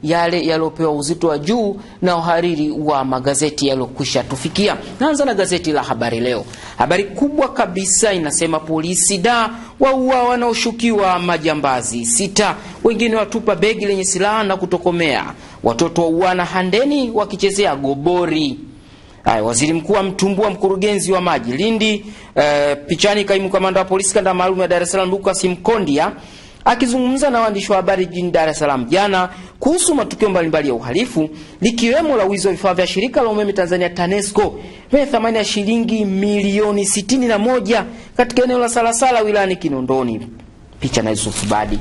yale yalopewa uzito wa juu na uhariri wa magazeti yalokwisha tufikia. Naanza na gazeti la Habari Leo. Habari kubwa kabisa inasema polisi da waua wanaoshukiwa majambazi 6, wengine watupa begi lenye silaha na kutokomea. Watoto wauana Handeni wakichezea gobori. Waziri mkuu amtumbua mkurugenzi wa maji Lindi. Pichani kaimu kamanda wa polisi kanda maalum ya Dar es Salaam Lucas Mkondia akizungumza na waandishi wa habari jijini Dar es Salaam jana kuhusu matukio mbalimbali ya uhalifu, likiwemo la wizi wa vifaa vya shirika la umeme Tanzania TANESCO wenye thamani ya shilingi milioni 61 katika eneo la Salasala wilayani Kinondoni. Picha na Yusuf Badi.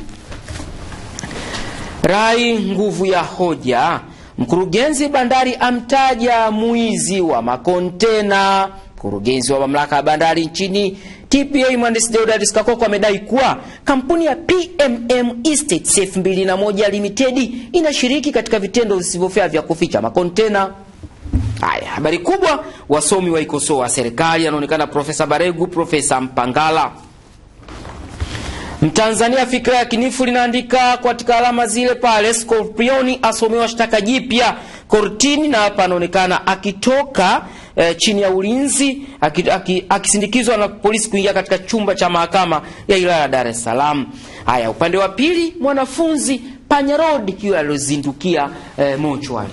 Rai nguvu ya hoja. Mkurugenzi bandari amtaja muizi wa makontena. Mkurugenzi wa mamlaka ya bandari nchini TPA Mhandisi Deodatus Kakoko amedai kuwa kampuni ya PMM Estates 2001 Limited inashiriki katika vitendo visivyofaa vya kuficha makontena. Habari kubwa, wasomi waikosoa serikali, anaonekana Profesa Baregu, Profesa Mpangala. Mtanzania fikra ya kinifu linaandika katika alama zile pale, Scorpioni asomewa shtaka jipya kortini, na hapa anaonekana akitoka chini ya ulinzi akisindikizwa na polisi kuingia katika chumba cha mahakama ya wilaya ya Dar es Salaam. Upande wa pili, mwanafunzi Panya Road kiwa alozindukia mochwari.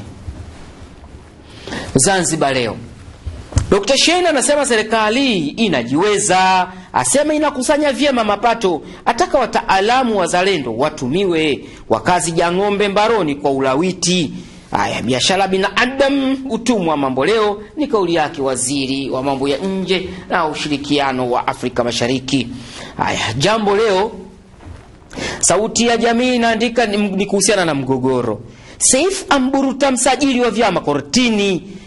Zanzibar Leo. Dr. Shein anasema serikali inajiweza, asema inakusanya vyema mapato, ataka wataalamu wazalendo watumiwe, wakazi Jang'ombe mbaroni kwa ulawiti. Biashara binadamu utumwa mambo leo ni kauli yake waziri wa mambo ya nje na ushirikiano wa Afrika Mashariki. Jambo Leo, sauti ya jamii inaandika ni kuhusiana na mgogoro. Seif amburuta msajili wa vyama kortini.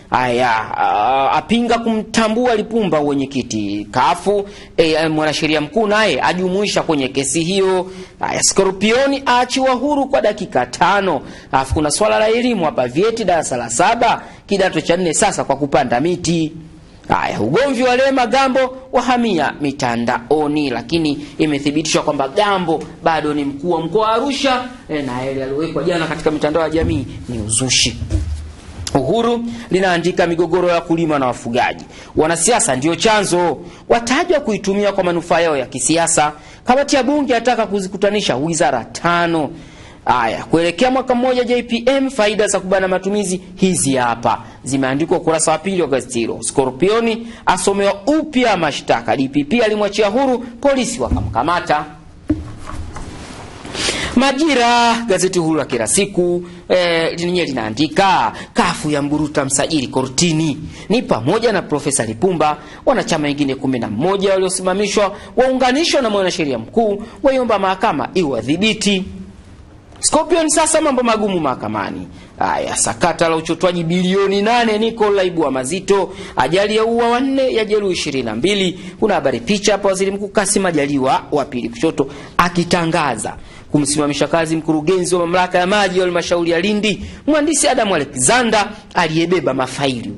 Apinga kumtambua Lipumba mwenyekiti kafu. Mwanasheria mkuu naye ajumuisha kwenye kesi hiyo. Scorpioni aachiwa huru kwa dakika 5. Kuna swala la elimu hapa, vyeti darasa la 7 kidato cha 4 sasa kwa kupanda miti. Ugomvi wa Lema Gambo wahamia mitandaoni, lakini imethibitishwa kwamba Gambo bado ni mkuu wa mkoa wa Arusha, na yale aliyowekwa jana katika mitandao ya jamii ni uzushi. Uhuru linaandika migogoro ya kulima na wafugaji, wanasiasa ndio chanzo, watajwa kuitumia kwa manufaa yao ya kisiasa. Kamati ya bunge yataka kuzikutanisha wizara 5. Kuelekea mwaka mmoja JPM, faida za kubana matumizi hizi hapa zimeandikwa ukurasa wa 2 wa gazeti hilo. Scorpioni asomewa upya mashtaka, DPP alimwachia huru, polisi wakamkamata. Majira, gazeti huru la kila siku, lenyewe linaandika kafu ya mburuta msajili kortini, ni pamoja na Profesa Lipumba, wanachama wengine 11 waliosimamishwa waunganishwa na mwanasheria mkuu, waiomba mahakama iwadhibiti. Scorpion sasa mambo magumu mahakamani. Sakata la uchotwaji bilioni 8 Nicole laibua mazito, ajali ya uwa 4 ya jeruhi 22. Kuna habari picha hapa, waziri mkuu Kassim Majaliwa wa pili kushoto akitangaza kumsimamisha kazi mkurugenzi wa mamlaka ya maji ya halmashauri ya Lindi, mhandisi Adam Alexander aliyebeba mafaili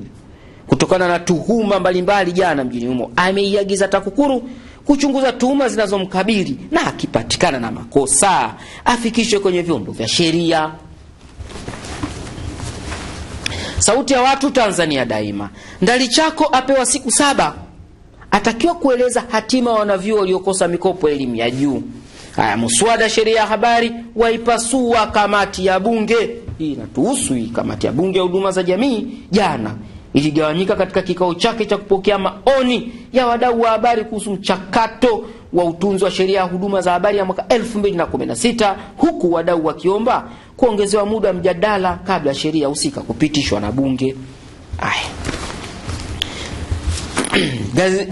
kutokana na tuhuma mbalimbali. Jana mjini humo ameiagiza TAKUKURU kuchunguza tuhuma zinazomkabili, na akipatikana na makosa afikishwe kwenye vyombo vya sheria. Sauti ya watu Tanzania Daima. Ndalichako apewa siku 7, atakiwa kueleza hatima wanavyuo waliokosa mikopo elimu ya juu. Muswada sheria ya habari waipasua kamati ya bunge. Hii inatuhusu, hii kamati ya bunge ya huduma za jamii jana iligawanyika katika kikao chake cha kupokea maoni ya wadau wa habari kuhusu mchakato wa utunzi wa sheria ya huduma za habari ya mwaka 2016, huku wadau wakiomba kuongezewa muda mjadala kabla sheria husika kupitishwa na bunge.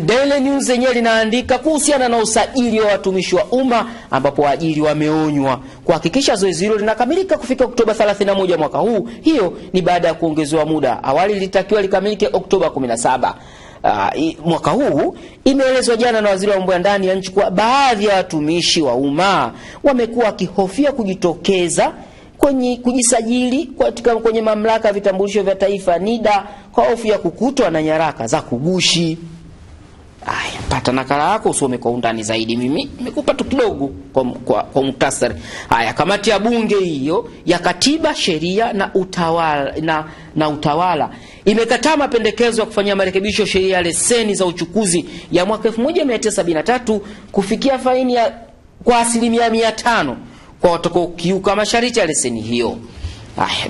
Daily News yenyewe linaandika kuhusiana na usajili wa watumishi wa umma, ambapo waajiri wameonywa kuhakikisha zoezi hilo linakamilika kufika Oktoba 31 mwaka huu. Hiyo ni baada ya kuongezewa muda. Awali lilitakiwa likamilike Oktoba 17 mwaka huu. Imeelezwa jana na waziri wa mambo ya ndani ya nchi kwa baadhi ya watumishi wa umma wamekuwa wakihofia kujitokeza kujisajili kwenye mamlaka ya vitambulisho vya taifa NIDA kwa hofu ya kukutwa na nyaraka za kugushi. pata nakala yako usome kwa undani zaidi. Mimi nimekupa tu kidogo kwa muhtasari. Haya, kamati ya bunge hiyo ya katiba, sheria na utawala imekataa mapendekezo ya kufanyia marekebisho sheria ya leseni za uchukuzi ya mwaka 1973 kufikia faini ya kwa 500% kwa watakaokiuka masharti ya leseni hiyo.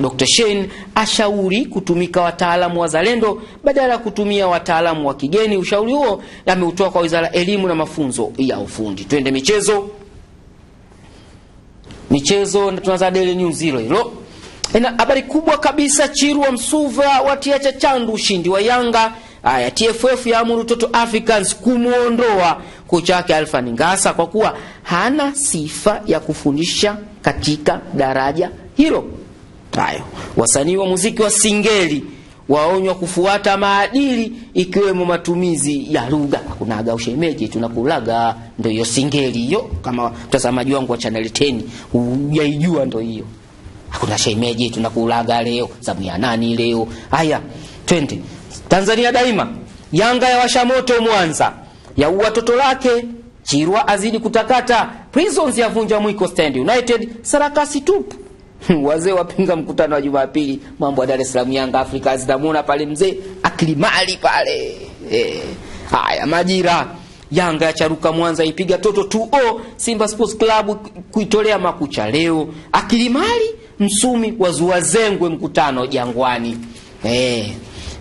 Dr. Shein ashauri kutumika wataalamu wazalendo badala ya kutumia wataalamu wa kigeni. Ushauri huo ameutoa kwa Wizara ya Elimu na Mafunzo ya Ufundi. Twende michezo na tunaanza Daily News hilo. Habari kubwa kabisa, Chirwa Msuva watiacha chandu ushindi wa Yanga. TFF yaamuru Toto Africans kumuondoa kocha wake Alpha Ngasa kwa kuwa hana sifa ya kufundisha katika daraja hilo. Wasanii wa muziki wa Singeli waonywa kufuata maadili ikiwemo matumizi ya lugha. Hakunaga ushemeji, tunakulaga. Ndio hiyo Singeli hiyo, kama mtazamaji wangu wa Channel 10 hujaijua, ndio hiyo. Hakuna shemeji, tunakulaga leo. Zamu ya nani leo? Haya, twende Tanzania Daima. Yanga ya washa moto Mwanza, ya watoto lake. Chirwa azidi kutakata. Prisons yavunja mwiko Stand United. Sarakasi tupu. Wazee wapinga mkutano wa Jumapili. Mambo ya Dar es Salaam. Yanga Afrika zinamuona pale mzee akilimali pale. Haya, Majira. Yanga ya charuka Mwanza ipiga Toto 2-0 Simba Sports Club kuitolea makucha leo. Akilimali Msumi wazua zengwe mkutano Jangwani.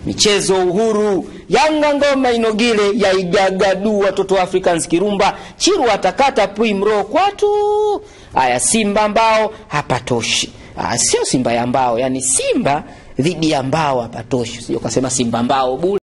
Michezo Uhuru. Yanga ngoma inogile ya igagadu watoto Africans Kirumba. Chirwa atakata Primro kwatu. Haya, Simba mbao hapatoshi. Sio Simba ya mbao, yani Simba dhidi ya mbao hapatoshi. Sio kasema Simba mbao bure.